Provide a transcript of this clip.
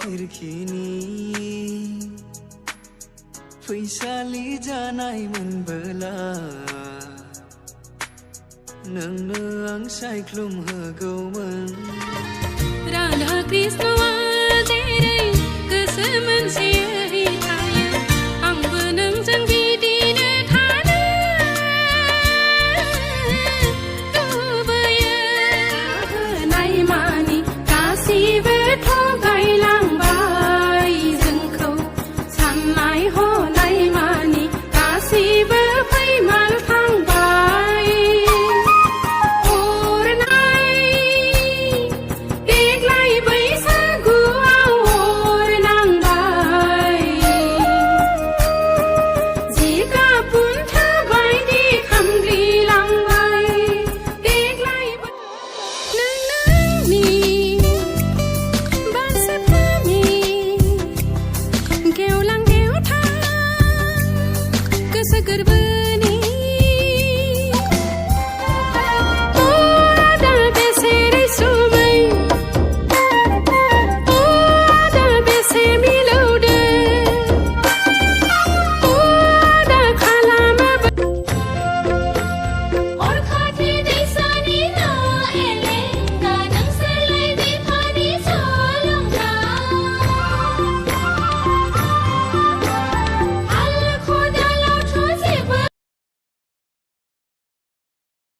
खिरखिनि फैसालि जानाय मोनबोला नोंनो आं सायख्लुम होगौमोन। राधा कृष्णआ जेरै गोसो मोनसेयै थायो आंबो नोंजों बिदिनो थानो लुबैयो। होनाय मानि गासिबो थगायलांबाय जोंखौ साननाय हनाय मानि गासिबो फैमाल थांबाय। देग्लाय बैसागुआव अर नांबाय जिगाब बुन्था बायदि खामग्लिलांबाय। देग्लाय नों नोंनि बारसेफ्रामि गेवलां गेवथां गोसो गोरबो